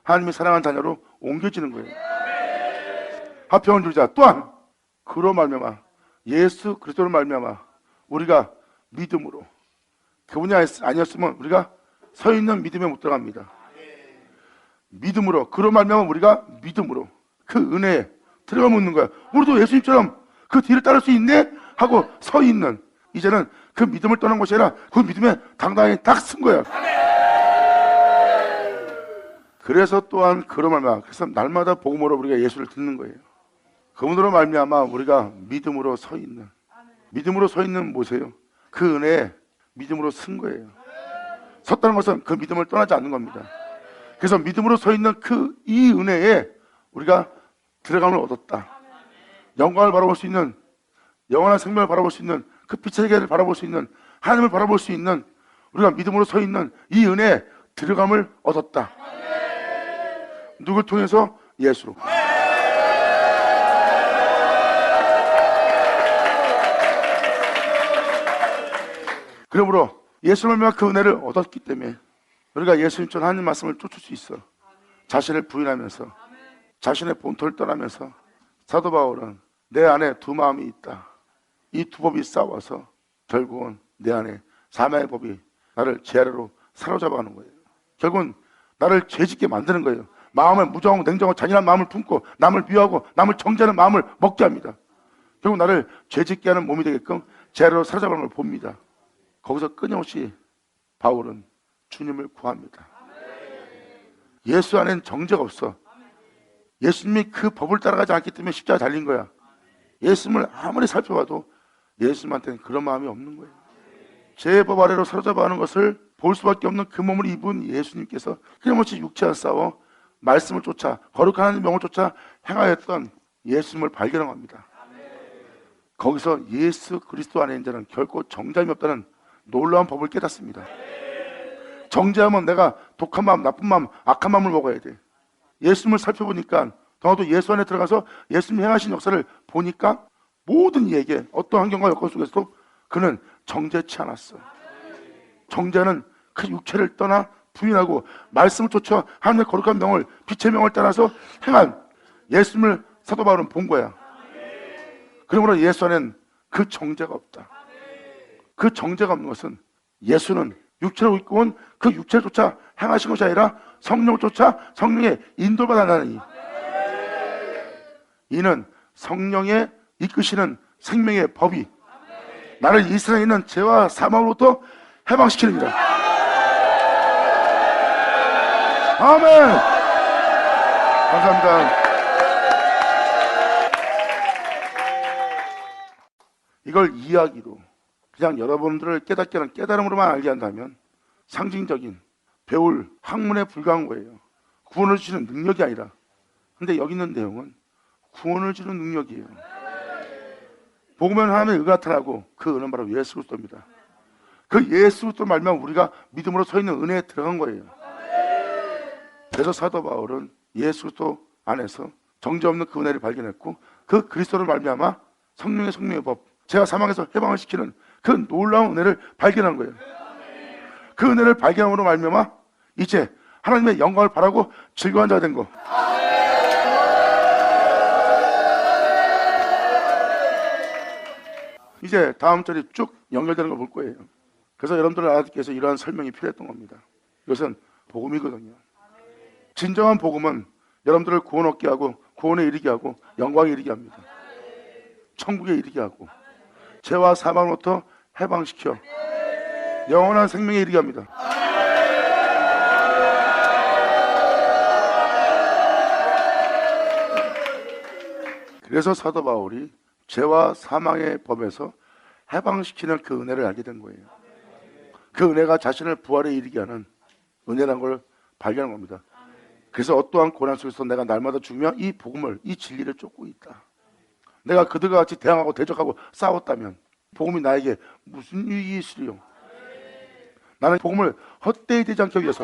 하나님이 사랑하는 자녀로 옮겨지는 거예요. 화평을 누리자. 또한 그로 말미암아 예수 그리스도로 말미암아 우리가 믿음으로 그분이 아니었으면 우리가 서 있는 믿음에 못 들어갑니다. 믿음으로 그로 말미암아 우리가 믿음으로 그 은혜에 들어가 묻는 거야. 우리도 예수님처럼 그 뒤를 따를 수 있네 하고 서 있는 이제는 그 믿음을 떠난 것이 아니라 그 믿음에 당당히 딱 쓴 거야. 그래서 또한 그로 말미암아 그래서 날마다 복음으로 우리가 예수를 듣는 거예요. 그분으로 말미암아 우리가 믿음으로 서 있는 믿음으로 서 있는 뭐세요? 그 은혜에 믿음으로 쓴 거예요. 섰다는 것은 그 믿음을 떠나지 않는 겁니다. 그래서 믿음으로 서 있는 그 이 은혜에 우리가 들어감을 얻었다. 영광을 바라볼 수 있는 영원한 생명을 바라볼 수 있는 그 빛의 세계를 바라볼 수 있는 하나님을 바라볼 수 있는 우리가 믿음으로 서 있는 이 은혜에 들어감을 얻었다. 누굴 통해서? 예수로. 그러므로 예수를 말미암아 그 은혜를 얻었기 때문에 우리가 예수님처럼 하나님 말씀을 쫓을 수 있어. 자신을 부인하면서 자신의 본토를 떠나면서 사도 바울은 내 안에 두 마음이 있다. 이 두 법이 싸워서 결국은 내 안에 사망의 법이 나를 제 아래로 사로잡아가는 거예요. 결국은 나를 죄짓게 만드는 거예요. 마음에 무정하고 냉정하고 잔인한 마음을 품고 남을 미워하고 남을 정죄하는 마음을 먹게 합니다. 결국 나를 죄짓게 하는 몸이 되게끔 제 아래로 사로잡아가는 걸 봅니다. 거기서 끊임없이 바울은 주님을 구합니다. 예수 안에는 정죄가 없어. 예수님이 그 법을 따라가지 않기 때문에 십자가 달린 거야. 예수님을 아무리 살펴봐도 예수님한테는 그런 마음이 없는 거예요. 제 법 아래로 사로잡아가는 것을 볼 수밖에 없는 그 몸을 입은 예수님께서 끊임없이 육체와 싸워 말씀을 쫓아 거룩한 하나님의 명을 쫓아 행하였던 예수님을 발견합니다. 거기서 예수 그리스도 안에 있는 자는 결코 정죄함이 없다는 놀라운 법을 깨닫습니다. 정죄하면 내가 독한 마음, 나쁜 마음, 악한 마음을 먹어야 돼. 예수님을 살펴보니까 더도 예수 안에 들어가서 예수님이 행하신 역사를 보니까 모든 이에게 어떤 환경과 여건 속에서도 그는 정죄치 않았어. 정죄는 그 육체를 떠나 부인하고 말씀을 쫓아 하나님의 거룩한 명을 빛의 명을 따라서 행한 예수님을 사도 바울은 본 거야. 그러므로 예수 안에는 그 정죄가 없다. 그 정죄가 없는 것은 예수는 육체로 입고 온 그 육체를 쫓아 행하신 것이 아니라 성령을 쫓아 성령의 인도받아 나니 이는 성령의 이끄시는 생명의 법이 나를 이 세상에 있는 죄와 사망으로부터 해방시키는 이라. 아멘. 감사합니다. 이걸 이야기로 그냥 여러분들을 깨닫게 하는 깨달음으로만 알게 한다면 상징적인 배울 학문에 불과한 거예요. 구원을 주는 능력이 아니라. 근데 여기 있는 내용은 구원을 주는 능력이에요. 복음은 하나님의 의가 나타나고 그 의는 바로 예수 그리스도입니다. 그 예수 그리스도를 말미암아 우리가 믿음으로 서 있는 은혜에 들어간 거예요. 그래서 사도 바울은 예수 그리스도 안에서 정죄 없는 그 은혜를 발견했고 그 그리스도를 말미암아 성령의 법, 제가 사망에서 해방을 시키는 그 놀라운 은혜를 발견한 거예요. 그 은혜를 발견함으로 말미암아 이제 하나님의 영광을 바라고 즐거운 자가 된 거. 이제 다음 절이 쭉 연결되는 걸 볼 거예요. 그래서 여러분들 알아듣기 위해서 이러한 설명이 필요했던 겁니다. 이것은 복음이거든요. 진정한 복음은 여러분들을 구원 얻게 하고 구원에 이르게 하고 영광에 이르게 합니다. 천국에 이르게 하고 죄와 사망으로부터 해방시켜 영원한 생명에 이르게 합니다. 그래서 사도 바울이 죄와 사망의 법에서 해방시키는 그 은혜를 알게 된 거예요. 그 은혜가 자신을 부활에 이르게 하는 은혜라는 걸 발견한 겁니다. 그래서 어떠한 고난 속에서 내가 날마다 죽으며 이 복음을, 이 진리를 쫓고 있다. 내가 그들과 같이 대항하고 대적하고 싸웠다면 복음이 나에게 무슨 유익이 있으리요? 나는 복음을 헛되이 되지 않기 위해서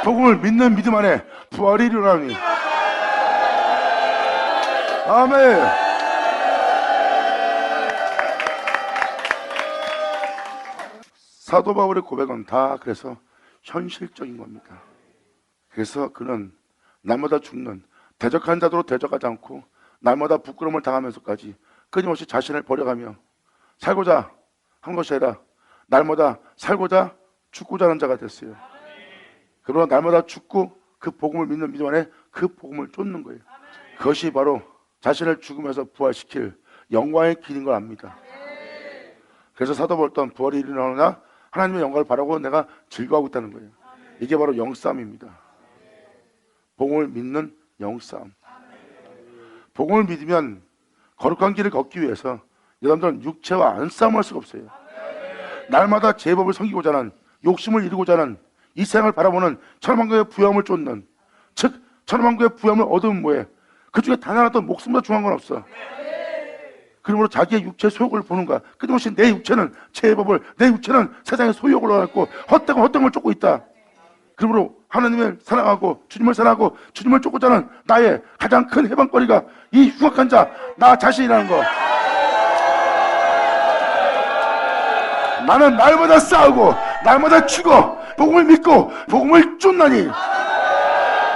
복음을 믿는 믿음 안에 부활이 일어나니. 아멘. 사도 바울의 고백은 다 그래서 현실적인 겁니다. 그래서 그는 날마다 죽는 대적한 자도로 대적하지 않고 날마다 부끄러움을 당하면서까지 끊임없이 자신을 버려가며 살고자 한 것이 아니라 날마다 살고자 죽고자 하는 자가 됐어요. 그러나 날마다 죽고 그 복음을 믿는 믿음 안에 그 복음을 쫓는 거예요. 그것이 바로 자신을 죽으면서 부활시킬 영광의 길인 걸 압니다. 그래서 사도 바울 또한 부활이 일어나느냐 하나님의 영광을 바라고 내가 즐거워하고 있다는 거예요. 이게 바로 영싸움입니다. 복음을 믿는 영싸움. 복음을 믿으면 거룩한 길을 걷기 위해서 여러분들은 육체와 안 싸움할 수가 없어요. 날마다 제법을 섬기고자 하는, 욕심을 이루고자 하는, 이 세상을 바라보는 천만국의 부여함을 쫓는, 즉 천만국의 부여함을 얻으면 뭐해? 그 중에 단 하나도 목숨보다 중요한 건 없어. 그러므로 자기의 육체의 소욕을 보는 거야. 끊임없이 내 육체는 제법을, 내 육체는 세상의 소욕을 얻고 헛된 걸 쫓고 있다. 그러므로 하나님을 사랑하고 주님을 사랑하고 주님을 쫓고자 하는 나의 가장 큰 해방거리가 이 흉악한 자, 나 자신이라는 거. 나는 날마다 싸우고 날마다 죽어 복음을 믿고 복음을 쫓나니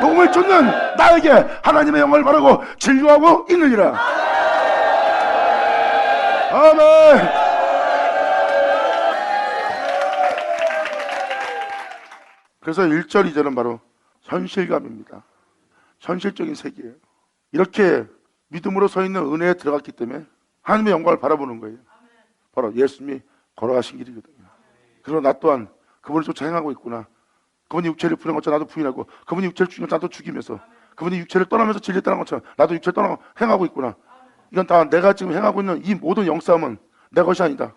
복음을 쫓는 나에게 하나님의 영광을 바라고 즐거워하고 있느니라. 아멘. 그래서 1절 2절은 바로 현실감입니다. 현실적인 세계예요. 이렇게 믿음으로 서 있는 은혜에 들어갔기 때문에 하나님의 영광을 바라보는 거예요. 바로 예수님이 걸어가신 길이거든요. 그리고 나 또한 그분을 쫓아 행하고 있구나. 그분이 육체를 부인한 것처럼 나도 부인하고, 그분이 육체를 죽인 것처럼 나도 죽이면서, 그분이 육체를 떠나면서 진리를 떠난 것처럼 나도 육체를 떠나고 행하고 있구나. 이건 다 내가 지금 행하고 있는 이 모든 영싸움은 내 것이 아니다.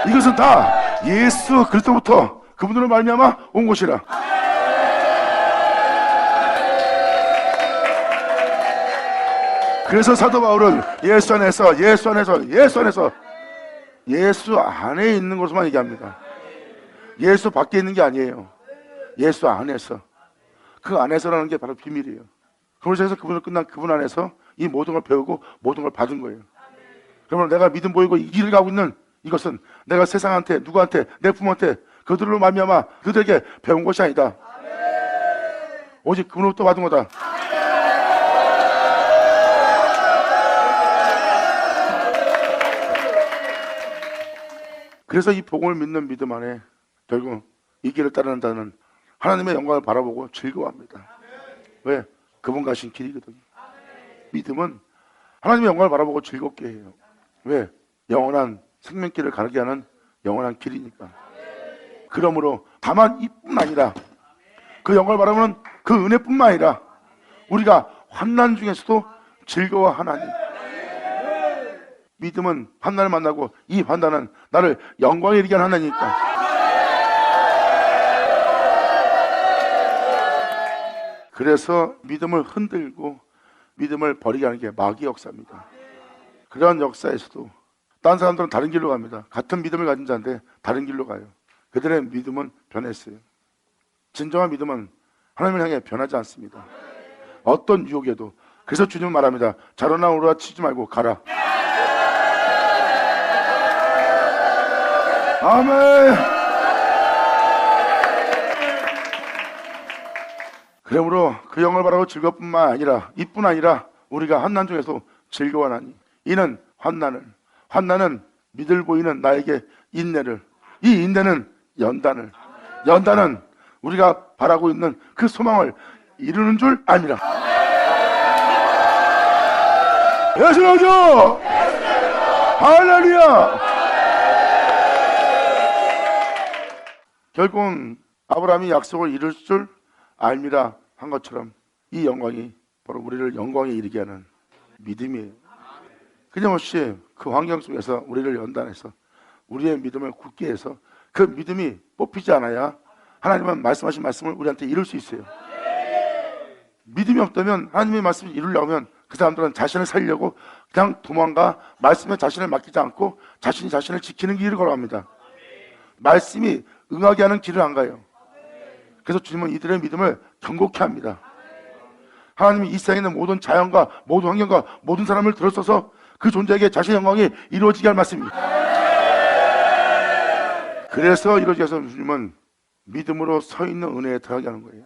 이것은 다 예수 그리스도부터 그분으로 말미암아 온 것이라. 그래서 사도 바울은 예수 안에 있는 것으로만 얘기합니다. 예수 밖에 있는 게 아니에요. 예수 안에서. 그 안에서라는 게 바로 비밀이에요. 그래서 그분을 끝난 그분 안에서 이 모든 걸 배우고 모든 걸 받은 거예요. 그러면 내가 믿음 보이고 이 길을 가고 있는 이것은 내가 세상한테, 누구한테, 내 부모한테 그들로 말미암아 그들에게 배운 것이 아니다. 오직 그분으로부터 받은 거다. 그래서 이 복음을 믿는 믿음 안에 결국 이 길을 따른다는 하나님의 영광을 바라보고 즐거워합니다. 왜? 그분 가신 길이거든요. 믿음은 하나님의 영광을 바라보고 즐겁게 해요. 왜? 영원한 생명길을 가게 하는 영원한 길이니까. 그러므로 다만 이뿐 아니라 그 영광을 바라보는 그 은혜뿐만 아니라 우리가 환난 중에서도 즐거워하나니. 믿음은 환난을 만나고 이 환난은 나를 영광에 이르게 하는 하나니까. 그래서 믿음을 흔들고 믿음을 버리게 하는 게 마귀 역사입니다. 그러한 역사에서도 딴 사람들은 다른 길로 갑니다. 같은 믿음을 가진 자인데 다른 길로 가요. 그들의 믿음은 변했어요. 진정한 믿음은 하나님을 향해 변하지 않습니다. 어떤 유혹에도. 그래서 주님은 말합니다. 자로나 오르라 치지 말고 가라. 아멘. 그러므로 그 영을 바라고 즐거울 뿐만 아니라 이뿐 아니라 우리가 환난 중에서 즐거워하나니 이는 환난은 믿을 보이는 나에게 인내를, 이 인내는 연단은 우리가 바라고 있는 그 소망을 이루는 줄 아니라. 예수로죠. 할렐루야. 결국은 아브라함이 약속을 이룰 줄 알미라 한 것처럼 이 영광이 바로 우리를 영광에 이르게 하는 믿음이에요. 끊임없이 그 환경 속에서 우리를 연단해서 우리의 믿음을 굳게 해서 그 믿음이 뽑히지 않아야 하나님은 말씀하신 말씀을 우리한테 이룰 수 있어요. 믿음이 없다면 하나님의 말씀을 이루려면 그 사람들은 자신을 살리려고 그냥 도망가 말씀에 자신을 맡기지 않고 자신이 자신을 지키는 길을 걸어갑니다. 말씀이 응하게 하는 길을 안 가요. 그래서 주님은 이들의 믿음을 견고케 합니다. 하나님이 이 세상에 있는 모든 자연과 모든 환경과 모든 사람을 들어서서 그 존재에게 자신의 영광이 이루어지게 할 말씀입니다. 그래서 이루어지게 해서 주님은 믿음으로 서 있는 은혜에 들어가게 하는 거예요.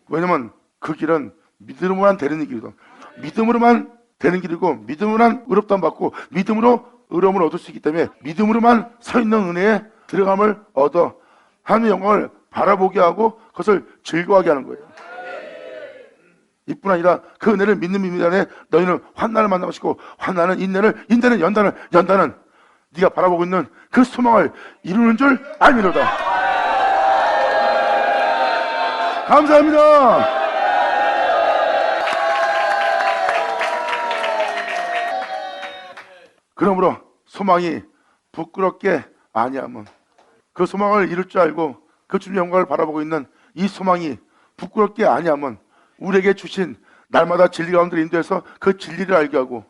왜냐면 그 길은 믿음으로만 되는 길이거든. 믿음으로만 되는 길이고 믿음으로만 의롭다함 받고 믿음으로 의로움을 얻을 수 있기 때문에 믿음으로만 서 있는 은혜에 들어감을 얻어 하나님의 영광을 바라보게 하고 그것을 즐거워하게 하는 거예요. 이뿐 아니라 그 은혜를 믿는 믿음이 안에 너희는 환난을 만날 것이고 환난은 인내를 인내는 연단은 네가 바라보고 있는 그 소망을 이루는 줄 알미로다. 감사합니다. 그러므로 소망이 부끄럽게 아니하면 그 소망을 이룰 줄 알고 그 주님의 영광을 바라보고 있는 이 소망이 부끄럽게 아니하면 우리에게 주신 날마다 진리 가운데를 인도해서 그 진리를 알게 하고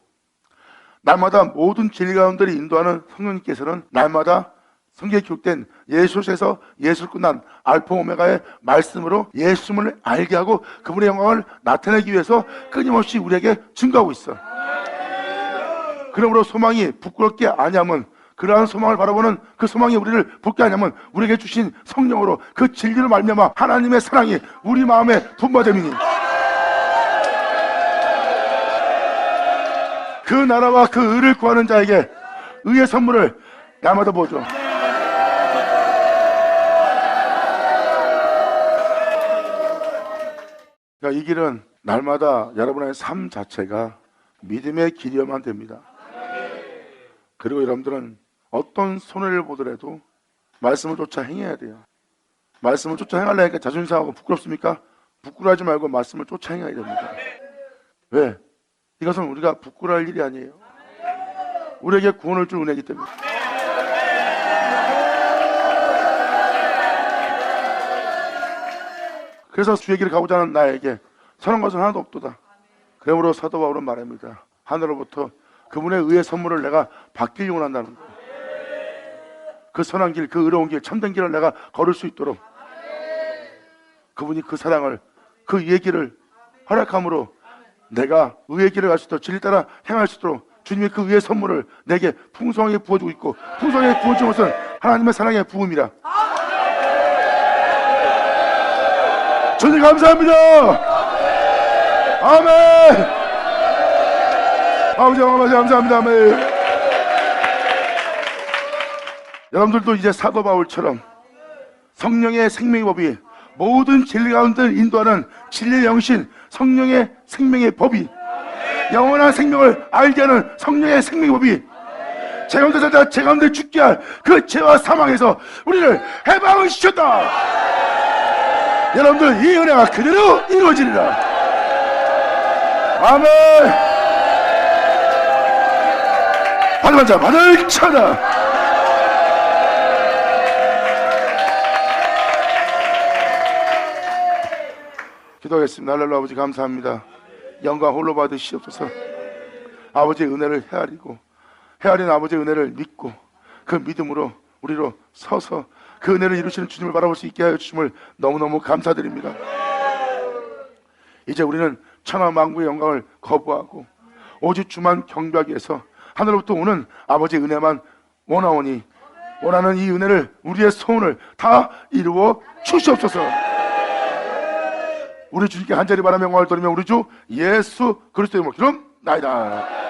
날마다 모든 진리 가운데를 인도하는 성령님께서는 날마다 성경에 기록된 예수에서 예수를 끝난 알파 오메가의 말씀으로 예수님을 알게 하고 그분의 영광을 나타내기 위해서 끊임없이 우리에게 증거하고 있어. 그러므로 소망이 부끄럽게 아니하면 그러한 소망을 바라보는 그 소망이 우리를 붙게 하냐면 우리에게 주신 성령으로 그 진리를 말미암아 하나님의 사랑이 우리 마음에 분바됨이니 그 나라와 그 의를 구하는 자에게 의의 선물을 날마다 보죠. 그러니까 이 길은 날마다 여러분의 삶 자체가 믿음의 길이어만 됩니다. 그리고 여러분들은 어떤 손해를 보더라도 말씀을 쫓아 행해야 돼요. 말씀을 쫓아 행하려니까 자존심 상하고 부끄럽습니까? 부끄러워하지 말고 말씀을 쫓아 행해야 됩니다. 왜? 이것은 우리가 부끄러워할 일이 아니에요. 우리에게 구원을 줄 은혜이기 때문에. 그래서 주의 길을 가고자 하는 나에게 선한 것은 하나도 없도다. 그러므로 사도 바울은 말합니다. 하늘로부터 그분의 의의 선물을 내가 받길 원한다는 거예요. 그 선한 길, 그 의로운 길, 참된 길을 내가 걸을 수 있도록 그분이 그 사랑을, 그 의의 길을 허락함으로 내가 의의 길을 갈 수 있도록 진리 따라 행할 수 있도록 주님이 그 의의 선물을 내게 풍성하게 부어주고 있고 풍성하게 부어주는 것은 하나님의 사랑의 부음이라. 주님 감사합니다. 아멘. 아버지 감사합니다. 아멘. 여러분들도 이제 사도 바울처럼 성령의 생명의 법이 모든 진리 가운데 인도하는 진리의 영신 성령의 생명의 법이 영원한 생명을 알게 하는 성령의 생명의 법이 제 가운데 살다 제 가운데 죽게 할 그 죄와 사망에서 우리를 해방을 시켰다. 여러분들 이 은혜가 그대로 이루어지리라. 아멘. 받은 자 받을 자다. 기도하겠습니다. 할렐루야. 아버지 감사합니다. 영광 홀로 받으시옵소서. 아버지의 은혜를 헤아리는 아버지의 은혜를 믿고 그 믿음으로 우리로 서서 그 은혜를 이루시는 주님을 바라볼 수 있게 하여 주심을 너무너무 감사드립니다. 이제 우리는 천하 만국의 영광을 거부하고 오직 주만 경배하기 위해서 하늘로부터 오는 아버지의 은혜만 원하오니 원하는 이 은혜를 우리의 소원을 다 이루어 주시옵소서. 우리 주님께 한자리 바라며 영광을 돌리며 우리 주 예수 그리스도의 이름으로 기도나이다.